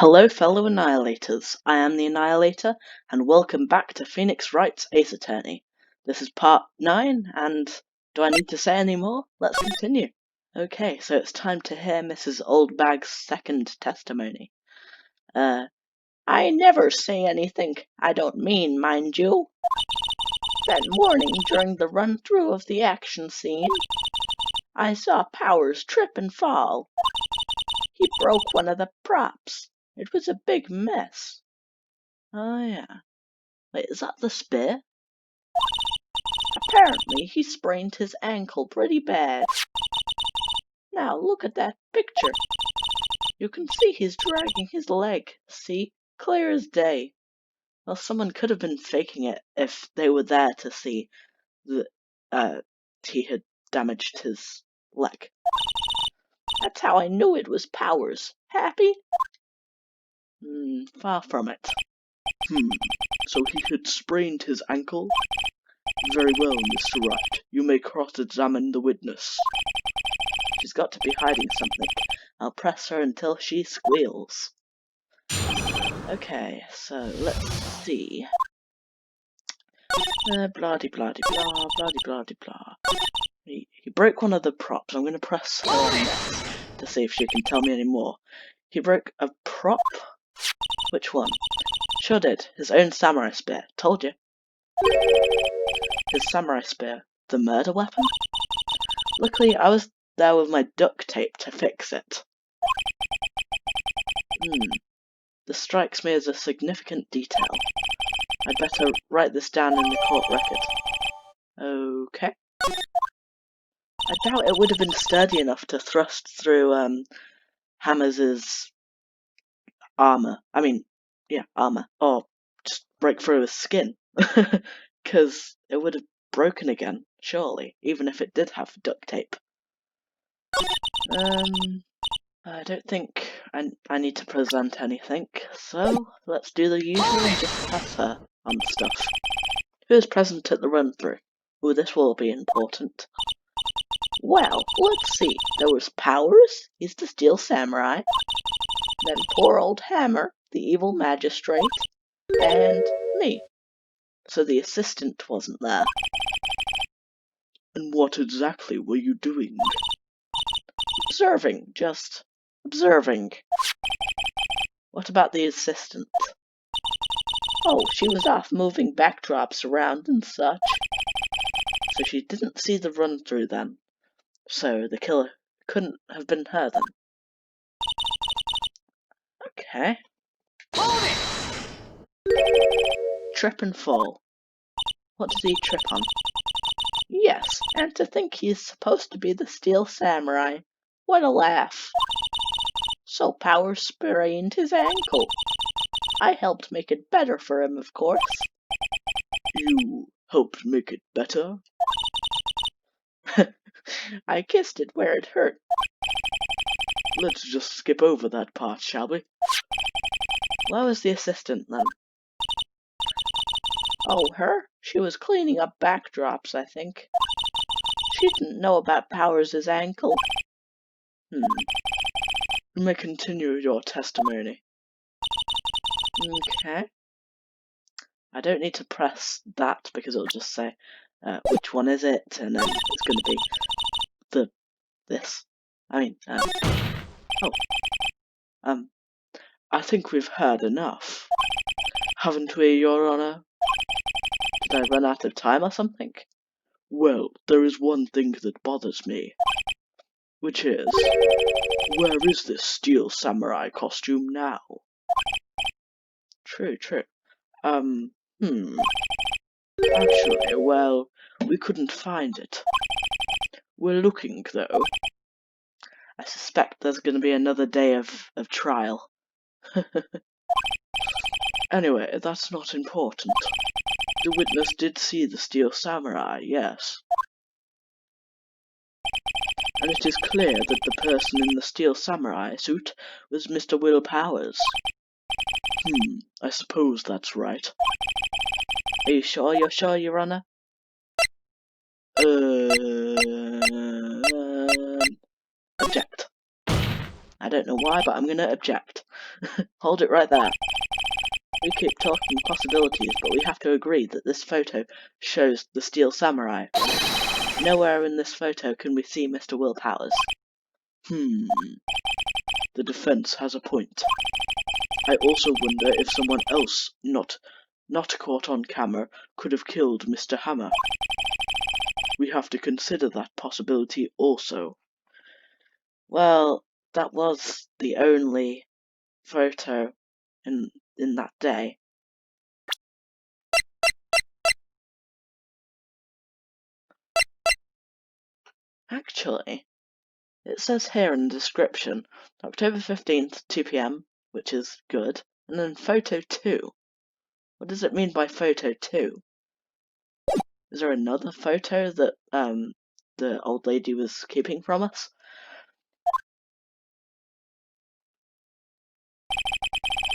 Hello fellow Annihilators, I am the Annihilator, and welcome back to Phoenix Wright's Ace Attorney. This is part 9, and do I need to say any more? Let's continue. Okay, so it's time to hear Mrs. Oldbag's second testimony. I never say anything I don't mean, mind you. That morning during the run-through of the action scene, I saw Powers trip and fall. He broke one of the props. It was a big mess. Oh yeah. Wait, is that the spear? Apparently he sprained his ankle pretty bad. Now look at that picture. You can see he's dragging his leg. See? Clear as day. Well, someone could have been faking it if they were there to see that he had damaged his leg. That's how I knew it was Powers. Happy? Far from it. So he had sprained his ankle? Very well, Mr. Wright. You may cross-examine the witness. She's got to be hiding something. I'll press her until she squeals. Okay, so let's see. Blah-de-blah-de-blah, blah-de-blah-de-blah. He broke one of the props. I'm going to press her next to see if she can tell me any more. He broke a prop? Which one? Sure did. His own samurai spear. Told you. His samurai spear. The murder weapon? Luckily, I was there with my duct tape to fix it. This strikes me as a significant detail. I'd better write this down in the court record. Okay. I doubt it would have been sturdy enough to thrust through Hammers's armor. Armor. Or just break through his skin. Because it would have broken again, surely, even if it did have duct tape. I don't think I need to present anything, so let's do the usual and just pass her on stuff. Who is present at the run-through? Oh, this will be important. Well, let's see. There was Powers, he's the Steel Samurai. Then poor old Hammer, the evil magistrate. And me. So the assistant wasn't there. And what exactly were you doing? Observing, just observing. What about the assistant? Oh, she was off moving backdrops around and such. So she didn't see the run-through then. So the killer couldn't have been her then. Okay. Trip and fall. What did he trip on? Yes, and to think he's supposed to be the Steel Samurai. What a laugh. So Powers sprained his ankle. I helped make it better for him, of course. You helped make it better? I kissed it where it hurt. Let's just skip over that part, shall we? Where was the assistant then? Oh, her? She was cleaning up backdrops, I think. She didn't know about Powers' ankle. You may continue your testimony. Okay. I don't need to press that because it'll just say which one is it, and then it's going to be this. I think we've heard enough. Haven't we, Your Honour? Did I run out of time or something? Well, there is one thing that bothers me. Which is, where is this Steel Samurai costume now? True. Actually, well, we couldn't find it. We're looking, though. I suspect there's going to be another day of trial. Anyway, that's not important. The witness did see the Steel Samurai, yes. And it is clear that the person in the Steel Samurai suit was Mr. Will Powers. I suppose that's right. Are you sure? You're sure, Your Honour? Object. I don't know why, but I'm going to object. Hold it right there. We keep talking possibilities, but we have to agree that this photo shows the Steel Samurai. Nowhere in this photo can we see Mr. Will Powers. The defense has a point. I also wonder if someone else, not caught on camera, could have killed Mr. Hammer. We have to consider that possibility also. Well, that was the only photo in that day. Actually, it says here in the description, October 15th, 2 p.m, which is good, and then photo 2. What does it mean by photo 2? Is there another photo that the old lady was keeping from us?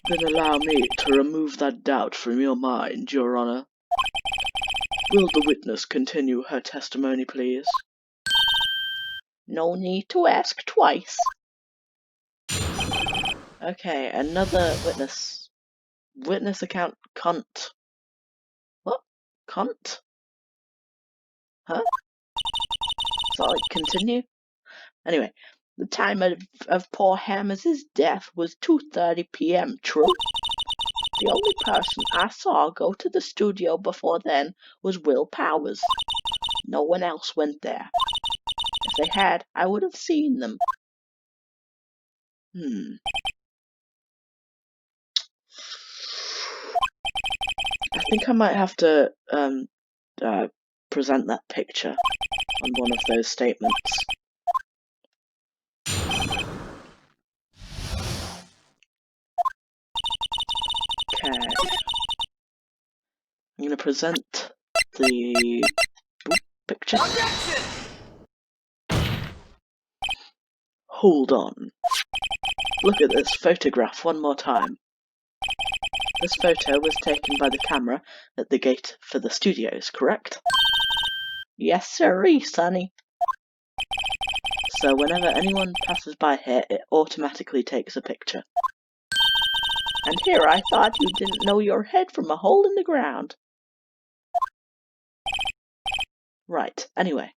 Then allow me to remove that doubt from your mind, Your Honor. Will the witness continue her testimony, please? No need to ask twice. Okay, another witness. Witness account cunt. What? Cunt? Huh? Sorry, continue? Anyway, the time of poor Hammer's death was 2:30 p.m., true? The only person I saw go to the studio before then was Will Powers. No one else went there. If they had, I would have seen them. I think I might have to present that picture on one of those statements. Okay. I'm going to present the picture. Objection! Hold on. Look at this photograph one more time. This photo was taken by the camera at the gate for the studios, correct? Yes, sirree, sonny. So whenever anyone passes by here, it automatically takes a picture. And here I thought you didn't know your head from a hole in the ground. Right, anyway.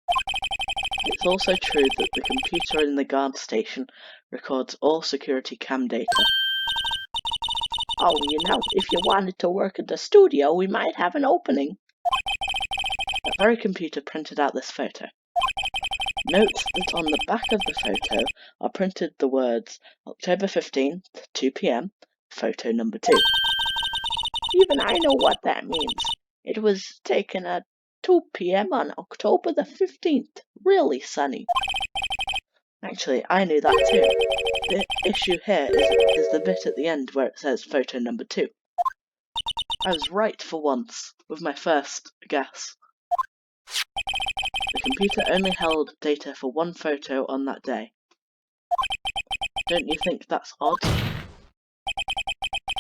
It's also true that the computer in the guard station records all security cam data. Oh, if you wanted to work at the studio, we might have an opening. That very computer printed out this photo. Note that on the back of the photo are printed the words October 15th, 2 p.m, photo number 2. Even I know what that means. It was taken at 2 p.m. on October the 15th. Really, Sonny. Actually, I knew that too. The issue here is the bit at the end where it says photo number 2. I was right for once with my first guess. The computer only held data for one photo on that day. Don't you think that's odd?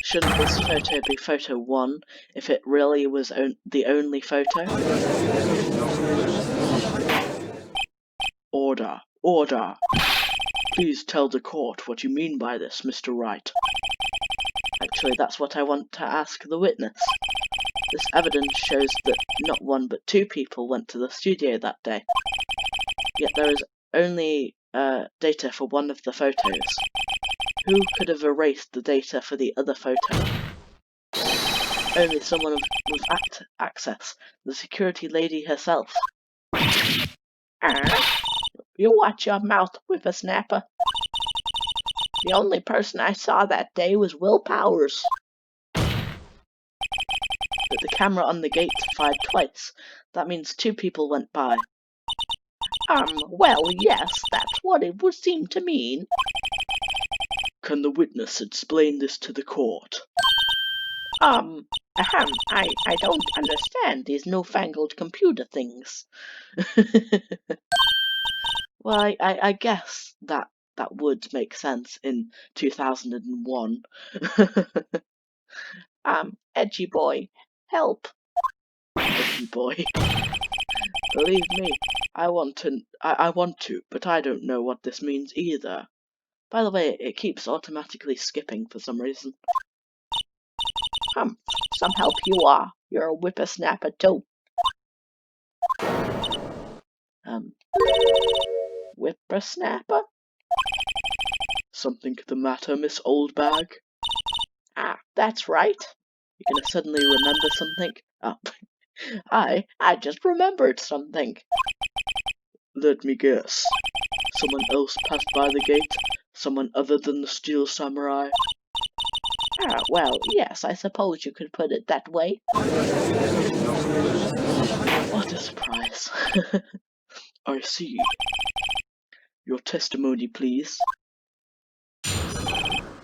Shouldn't this photo be photo 1 if it really was the only photo? Order! Order! Please tell the court what you mean by this, Mr. Wright. Actually, that's what I want to ask the witness. This evidence shows that not 1 but 2 people went to the studio that day. Yet there is only data for one of the photos. Who could have erased the data for the other photo? Only someone with access, the security lady herself. You watch your mouth, whippersnapper. The only person I saw that day was Will Powers. But the camera on the gate fired twice. That means 2 people went by. Well, yes, that's what it would seem to mean. Can the witness explain this to the court? I don't understand these newfangled computer things. Well, I guess that would make sense in 2001. Edgy boy, help. Edgy boy. Believe me, I want to, but I don't know what this means either. By the way, it keeps automatically skipping for some reason. Some help you are. You're a whippersnapper too. Whippersnapper? Something the matter, Miss Oldbag? Ah, that's right. You're gonna suddenly remember something? Oh, I just remembered something. let me guess. Someone else passed by the gate? Someone other than the Steel Samurai? Ah, well, yes, I suppose you could put it that way. What a surprise. I see. Your testimony, please.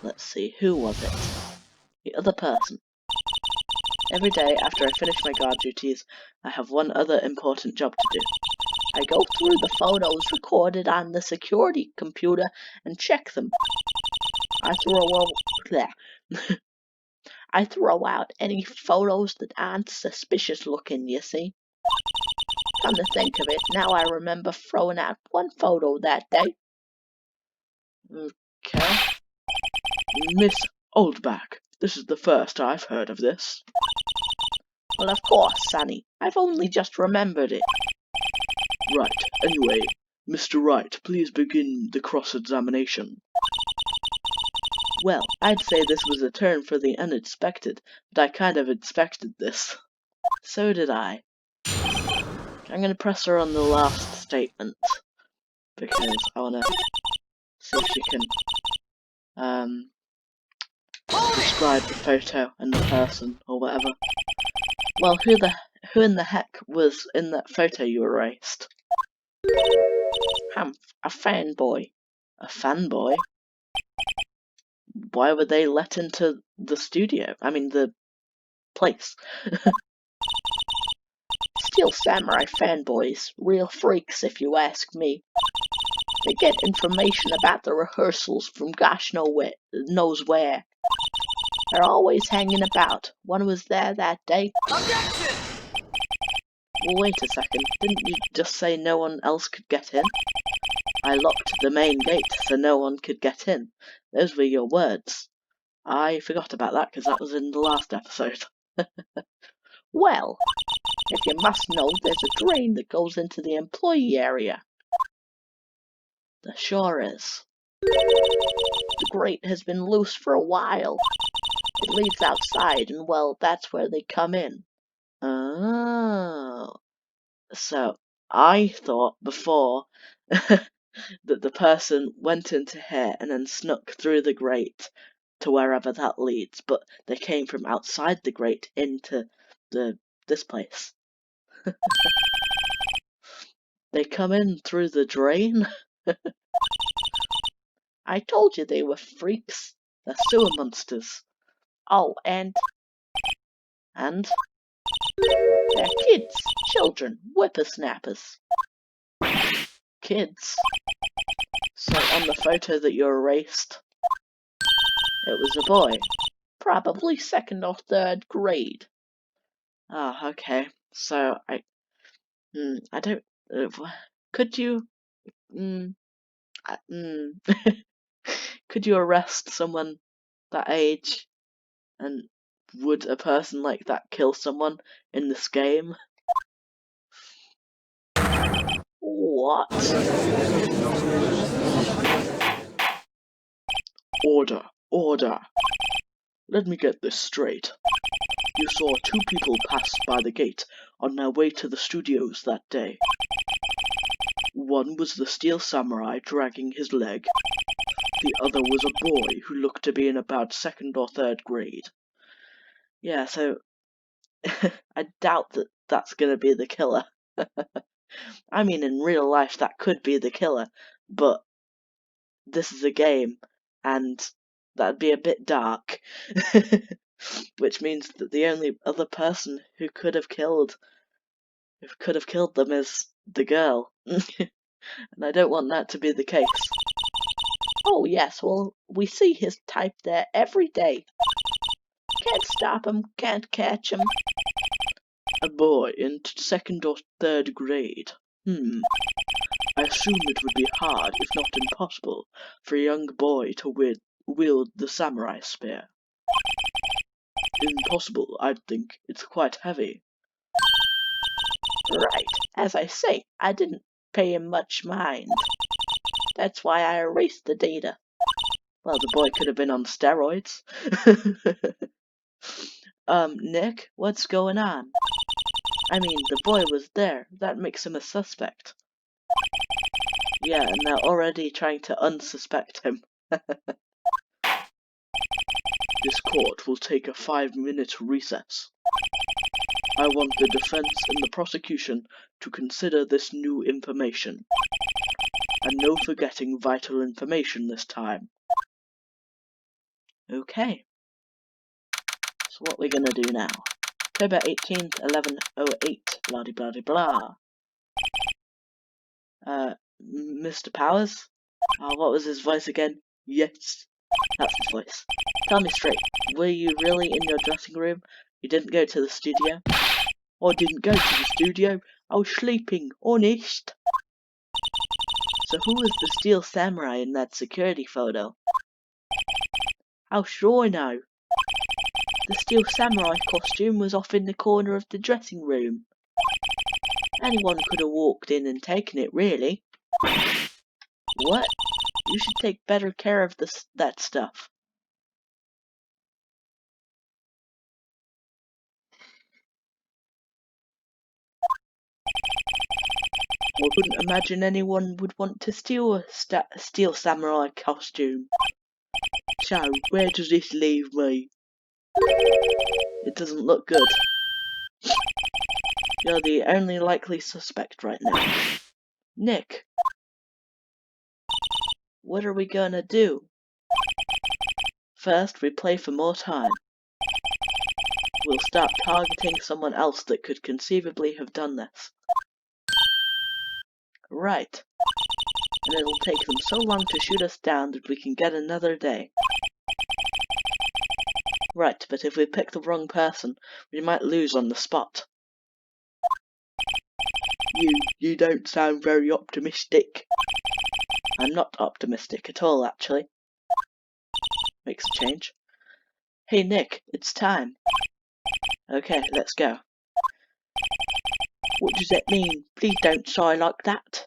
Let's see, who was it? The other person. Every day after I finish my guard duties, I have one other important job to do. I go through the photos recorded on the security computer and check them. I throw out any photos that aren't suspicious looking, you see. Come to think of it, now I remember throwing out one photo that day. Okay. Miss Oldbag, this is the first I've heard of this. Well, of course, Sonny. I've only just remembered it. Right, anyway, Mr. Wright, please begin the cross-examination. Well, I'd say this was a turn for the unexpected, but I kind of expected this. So did I. I'm going to press her on the last statement, because I want to see if she can describe the photo and the person, or whatever. Well, who in the heck was in that photo you erased? A fanboy. A fanboy? Why were they let into the studio? I mean, the place. Steel Samurai fanboys. Real freaks, if you ask me. They get information about the rehearsals from gosh knows where. They're always hanging about. One was there that day. Objection! Well, wait a second. Didn't you just say no one else could get in? I locked the main gate so no one could get in. Those were your words. I forgot about that because that was in the last episode. Well, if you must know, there's a drain that goes into the employee area. There sure is. The grate has been loose for a while. It leads outside, and well, that's where they come in. Oh. So, I thought before that the person went into here and then snuck through the grate to wherever that leads, but they came from outside the grate into this place. They come in through the drain? I told you they were freaks. They're sewer monsters. Oh, and they're kids, children, whippersnappers. Kids. So on the photo that you erased, it was a boy. Probably second or third grade. Ah, okay. So I don't. Could you? Could you arrest someone that age? And would a person like that kill someone in this game? What? Order, order. Let me get this straight. You saw two people pass by the gate on their way to the studios that day. One was the Steel Samurai dragging his leg. The other was a boy who looked to be in about second or third grade. Yeah, so I doubt that that's going to be the killer. I mean, in real life, that could be the killer, but this is a game, and that'd be a bit dark. Which means that the only other person who could have killed them is the girl. And I don't want that to be the case. Oh yes, well, we see his type there every day. Can't stop him, can't catch him. A boy in second or third grade. I assume it would be hard, if not impossible, for a young boy to wield the samurai spear. Impossible, I'd think. It's quite heavy. Right, as I say, I didn't pay him much mind. That's why I erased the data. Well, the boy could have been on steroids. Nick, what's going on? I mean, the boy was there. That makes him a suspect. Yeah, and they're already trying to unsuspect him. This court will take a 5-minute recess. I want the defense and the prosecution to consider this new information. And no forgetting vital information this time. Okay. So what we're gonna do now? October 18th, 1108, blah blah blah blah. Mr. Powers? What was his voice again? Yes. That's his voice. Tell me straight, were you really in your dressing room? You didn't go to the studio? I didn't go to the studio. I was sleeping, honest. So who was the steel samurai in that security photo? How should I know? The steel samurai costume was off in the corner of the dressing room. Anyone could have walked in and taken it, really. What? You should take better care of that stuff. I couldn't imagine anyone would want to steal a steel samurai costume. So, where does this leave me? It doesn't look good. You're the only likely suspect right now. Nick, what are we gonna do? First, we play for more time. We'll start targeting someone else that could conceivably have done this. Right. And it'll take them so long to shoot us down that we can get another day. Right, but if we pick the wrong person, we might lose on the spot. You don't sound very optimistic. I'm not optimistic at all, actually. Makes a change. Hey Nick, it's time. Okay, let's go. What does that mean? Please don't sigh like that.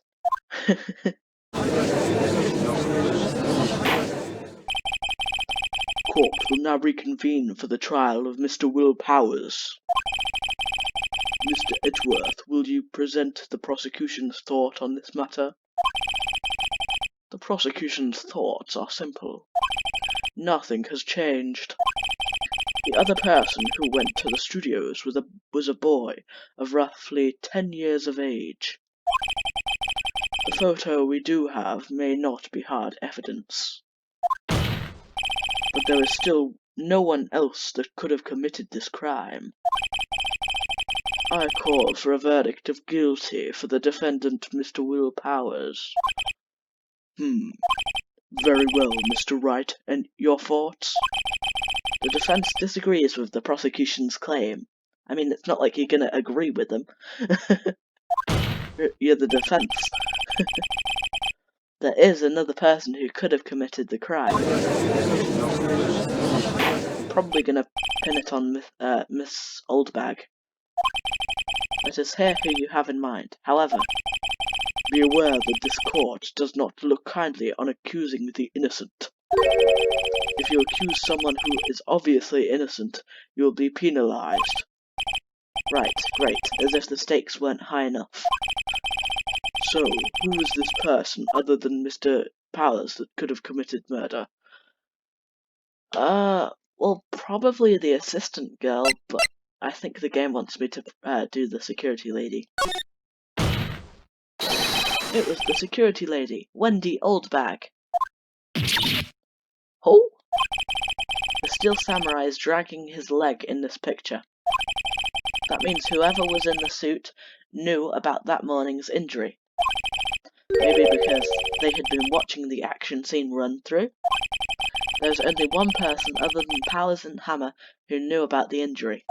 Court will now reconvene for the trial of Mr. Will Powers. Mr. Edgeworth, will you present the prosecution's thought on this matter? The prosecution's thoughts are simple. Nothing has changed. The other person who went to the studios was a boy of roughly 10 years of age. The photo we do have may not be hard evidence, but there is still no one else that could have committed this crime. I call for a verdict of guilty for the defendant, Mr. Will Powers. Very well, Mr. Wright, and your thoughts? The defense disagrees with the prosecution's claim. I mean, it's not like you're gonna agree with them. You're the defense. There is another person who could have committed the crime. I'm probably gonna pin it on Miss Oldbag. Let us hear who you have in mind. However, be aware that this court does not look kindly on accusing the innocent. If you accuse someone who is obviously innocent, you will be penalized. Right, great, as if the stakes weren't high enough. So, who is this person other than Mr. Powers that could have committed murder? Well, probably the assistant girl, but I think the game wants me to do the security lady. It was the security lady, Wendy Oldbag. Who? The steel samurai is dragging his leg in this picture. That means whoever was in the suit knew about that morning's injury. Maybe because they had been watching the action scene run through. There's only one person other than Powers and Hammer who knew about the injury.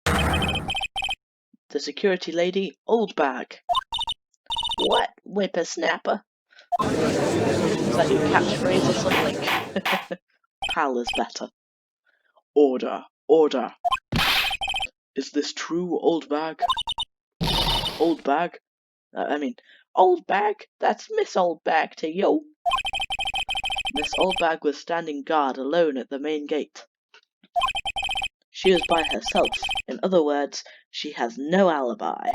The security lady, Oldbag. What? Whippersnapper? Is that your catchphrase or something? Pal is better. Order, order. Is this true, old bag? Old bag? Old Bag? That's Miss Old Bag to you. Miss Old Bag was standing guard alone at the main gate. She was by herself. In other words, she has no alibi.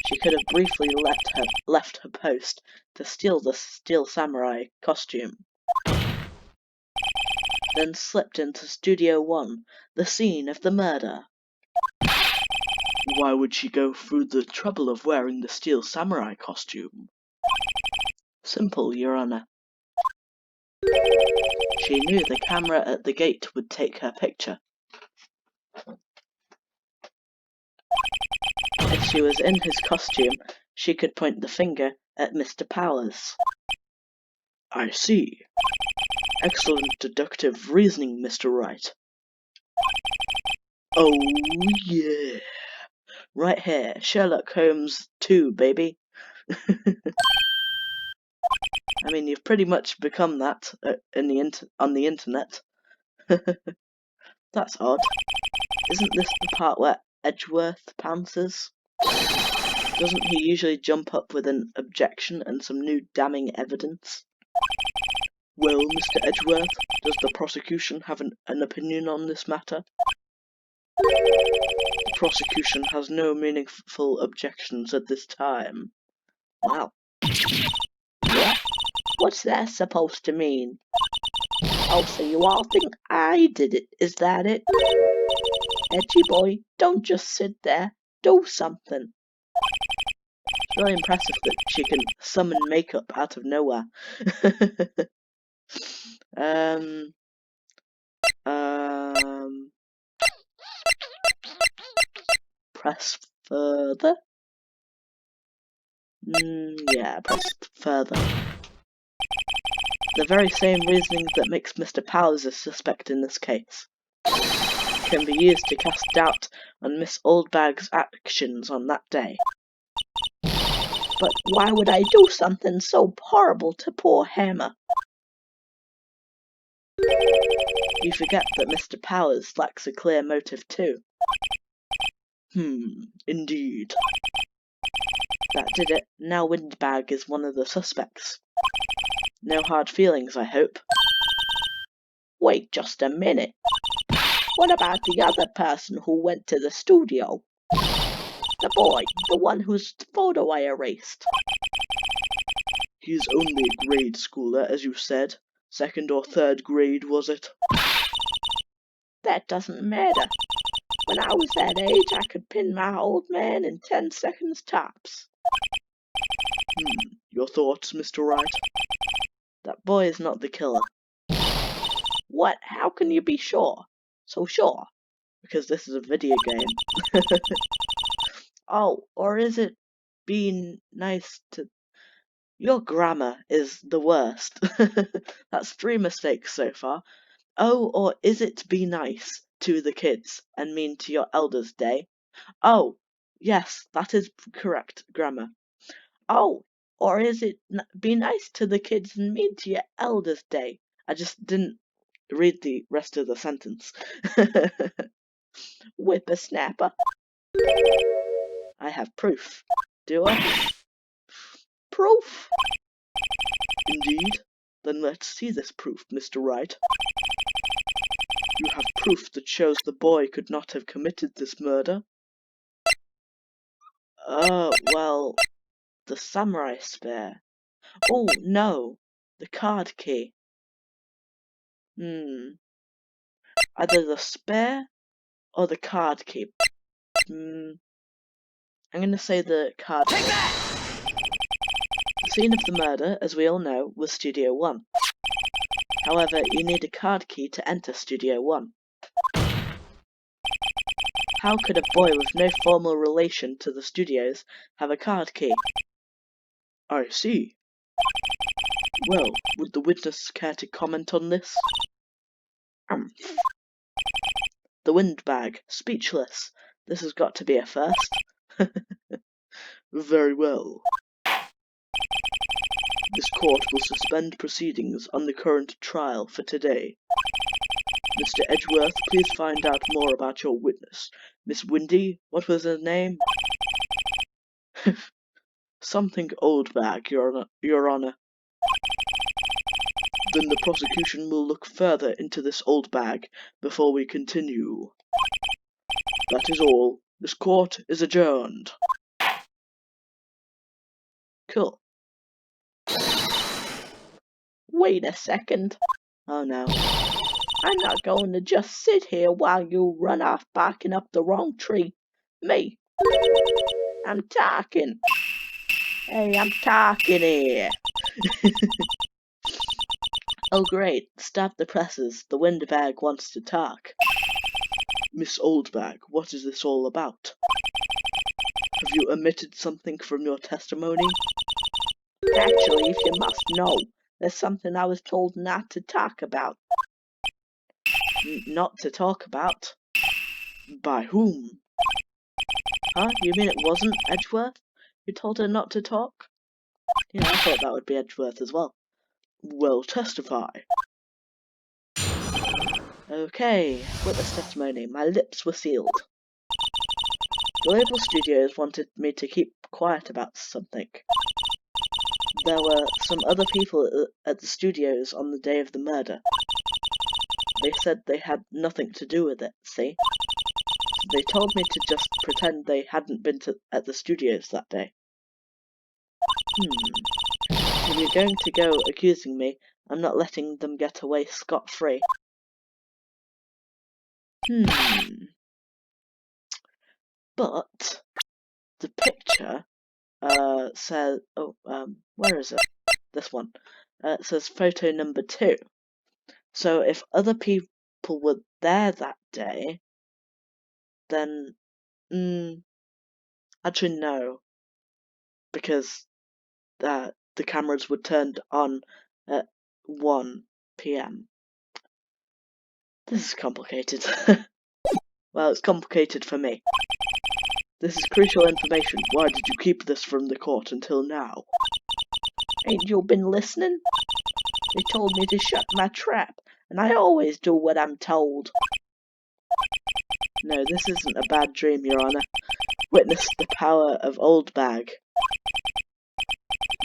She could have briefly left her post to steal the Steel Samurai costume, then slipped into Studio 1, the scene of the murder. Why would she go through the trouble of wearing the Steel Samurai costume? Simple, Your Honor. She knew the camera at the gate would take her picture. If she was in his costume, she could point the finger at Mr. Powers. I see. Excellent deductive reasoning, Mr. Wright. Oh, yeah. Right here, Sherlock Holmes 2, baby. You've pretty much become that on the internet. That's odd. Isn't this the part where Edgeworth pounces? Doesn't he usually jump up with an objection and some new damning evidence? Well, Mr. Edgeworth, does the prosecution have an opinion on this matter? The prosecution has no meaningful objections at this time. Wow. What? What's that supposed to mean? Oh, so you all think I did it, is that it? Edgy boy, don't just sit there. Do something. It's really impressive that she can summon makeup out of nowhere. Press further? Yeah, press further. The very same reasoning that makes Mr. Powers a suspect in this case can be used to cast doubt on Miss Oldbag's actions on that day. But why would I do something so horrible to poor Hammer? You forget that Mr. Powers lacks a clear motive too. Indeed. That did it. Now Windbag is one of the suspects. No hard feelings, I hope. Wait just a minute. What about the other person who went to the studio? The boy, the one whose photo I erased. He's only a grade schooler, as you said. 2nd or 3rd grade, was it? That doesn't matter. When I was that age, I could pin my old man in 10 seconds tops. Your thoughts, Mr. Wright? That boy is not the killer. What? How can you be sure? So sure? Because this is a video game. Oh, or is it being nice to... Your grammar is the worst. That's 3 mistakes so far. Oh, or is it be nice to the kids and mean to your elders' day? Oh, yes, that is correct grammar. Oh, or is it be nice to the kids and mean to your elders' day? I just didn't read the rest of the sentence. Whippersnapper. I have proof. Do I? Proof? Indeed. Then let's see this proof, Mr. Wright. You have proof that shows the boy could not have committed this murder? Oh, well, the samurai spear. Oh, no, the card key. Either the spear or the card key. I'm going to say the card key. The scene of the murder, as we all know, was Studio 1. However, you need a card key to enter Studio 1. How could a boy with no formal relation to the studios have a card key? I see. Well, would the witness care to comment on this? The Windbag, speechless. This has got to be a first. Very well. This court will suspend proceedings on the current trial for today. Mr. Edgeworth, please find out more about your witness. Miss Windy, what was her name? Something Oldbag, Your Honor. Then the prosecution will look further into this Oldbag before we continue. That is all. This court is adjourned. Cool. Wait a second. Oh no. I'm not going to just sit here while you run off barking up the wrong tree. Me. I'm talking. Hey, I'm talking here. Oh great, stop the presses. The windbag wants to talk. Miss Oldbag, what is this all about? Have you omitted something from your testimony? Actually, if you must know, there's something I was told not to talk about. Not to talk about? By whom? Huh? You mean it wasn't Edgeworth who told her not to talk? Yeah, I thought that would be Edgeworth as well. Well, testify. Okay, witness testimony. My lips were sealed. Global Studios wanted me to keep quiet about something. There were some other people at the studios on the day of the murder. They said they had nothing to do with it, see? They told me to just pretend they hadn't been at the studios that day. If you're going to go accusing me, I'm not letting them get away scot-free. But the picture says, where is it? This one. It says photo number 2. So if other people were there that day, then actually no, because the cameras were turned on at 1 p.m. This is complicated. Well, it's complicated for me. This is crucial information. Why did you keep this from the court until now? Ain't you been listening? They told me to shut my trap, and I always do what I'm told. No, this isn't a bad dream, Your Honor. Witness the power of Oldbag.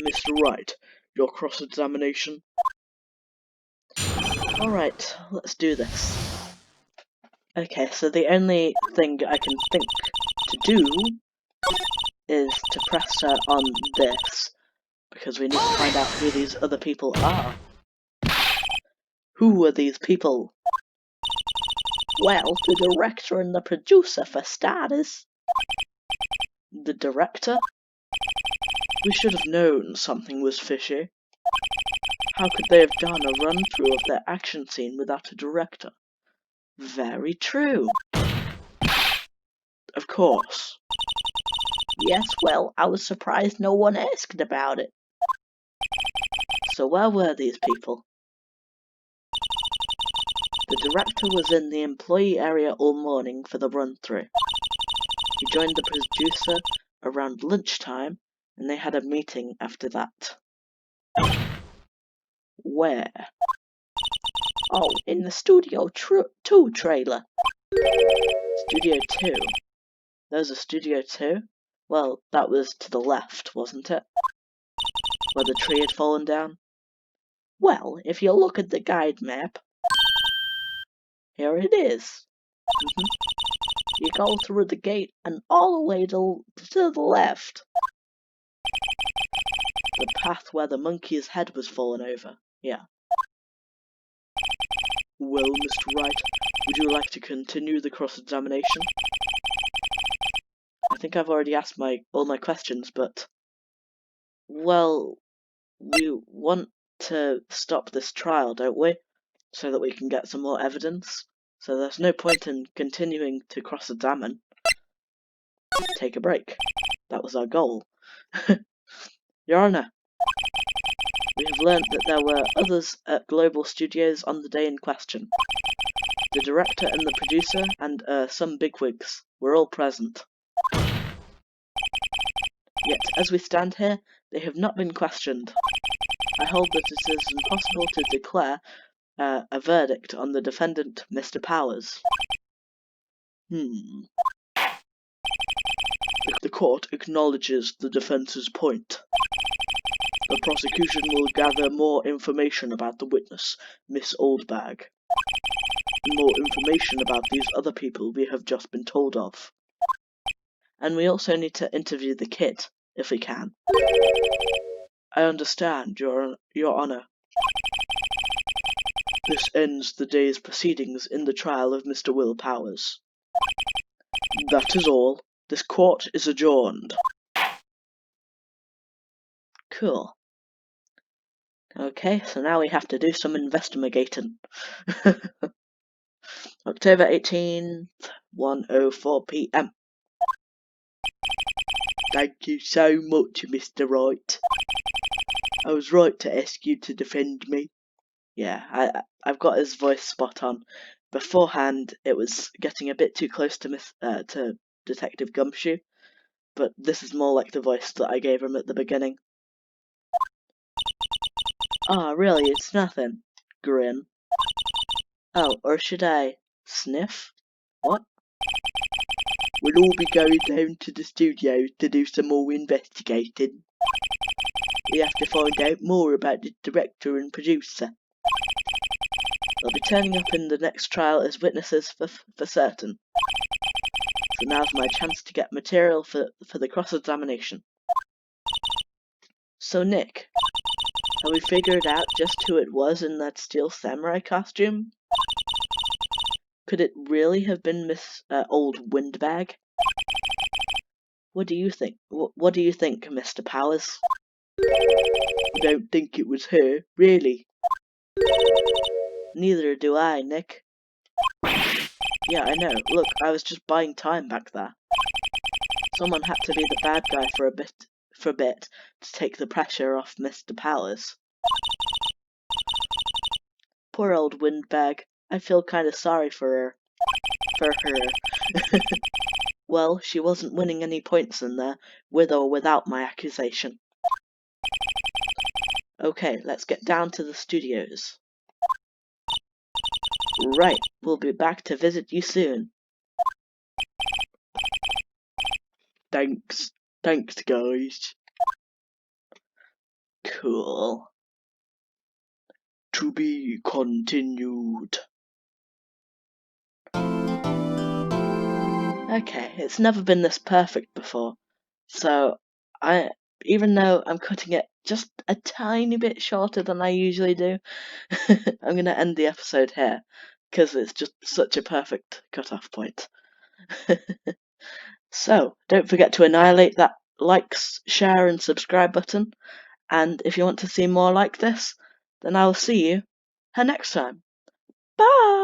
Mr. Wright, your cross-examination. Alright, let's do this. Okay, so the only thing I can think to do is to press her on this, because we need to find out who these other people are. Who are these people? Well, the director and the producer, for starters. The director? We should have known something was fishy. How could they have done a run-through of their action scene without a director? Very true. Of course. Yes, well, I was surprised no one asked about it. So where were these people? The director was in the employee area all morning for the run-through. He joined the producer around lunchtime, and they had a meeting after that. Where? Oh, in the Studio 2 trailer. Studio 2? There's a Studio 2? Well, that was to the left, wasn't it? Where the tree had fallen down? Well, if you look at the guide map, here it is. You go through the gate and all the way to the left. The path where the monkey's head was fallen over, yeah. Well, Mr. Wright, would you like to continue the cross-examination? I think I've already asked all my questions, but... Well, we want to stop this trial, don't we? So that we can get some more evidence. So there's no point in continuing to cross-examine. Take a break. That was our goal. Your Honor, we have learnt that there were others at Global Studios on the day in question. The director and the producer and some bigwigs were all present. Yet, as we stand here, they have not been questioned. I hold that it is impossible to declare a verdict on the defendant, Mr. Powers. The court acknowledges the defense's point. The prosecution will gather more information about the witness, Miss Oldbag, and more information about these other people we have just been told of. And we also need to interview the kid, if we can. I understand, Your Honour. This ends the day's proceedings in the trial of Mr. Will Powers. That is all. This court is adjourned. Cool. Okay, so now we have to do some investigating. October 18th, 1:04 p.m. Thank you so much, Mr. Wright. I was right to ask you to defend me. Yeah, I've got his voice spot on. Beforehand, it was getting a bit too close to Detective Gumshoe, but this is more like the voice that I gave him at the beginning. Ah, really, it's nothing. Grin. Oh, or should I sniff? What? We'll all be going down to the studios to do some more investigating. We have to find out more about the director and producer. They'll be turning up in the next trial as witnesses for certain. So now's my chance to get material for the cross-examination. So Nick, have we figured out just who it was in that steel samurai costume? Could it really have been Miss Old Windbag? What do you think? What do you think, Mr. Powers? I don't think it was her, really. Neither do I, Nick. Yeah, I know. Look, I was just buying time back there. Someone had to be the bad guy for a bit to take the pressure off Mr. Powers. Poor old Windbag. I feel kind of sorry for her. Well, she wasn't winning any points in there, with or without my accusation. Okay, let's get down to the studios. Right, we'll be back to visit you soon. Thanks, guys. Cool. To be continued. Okay, it's never been this perfect before, so even though I'm cutting it just a tiny bit shorter than I usually do, I'm gonna end the episode here, because it's just such a perfect cut-off point. So, don't forget to annihilate that likes, share and subscribe button, and if you want to see more like this, then I'll see you next time. Bye!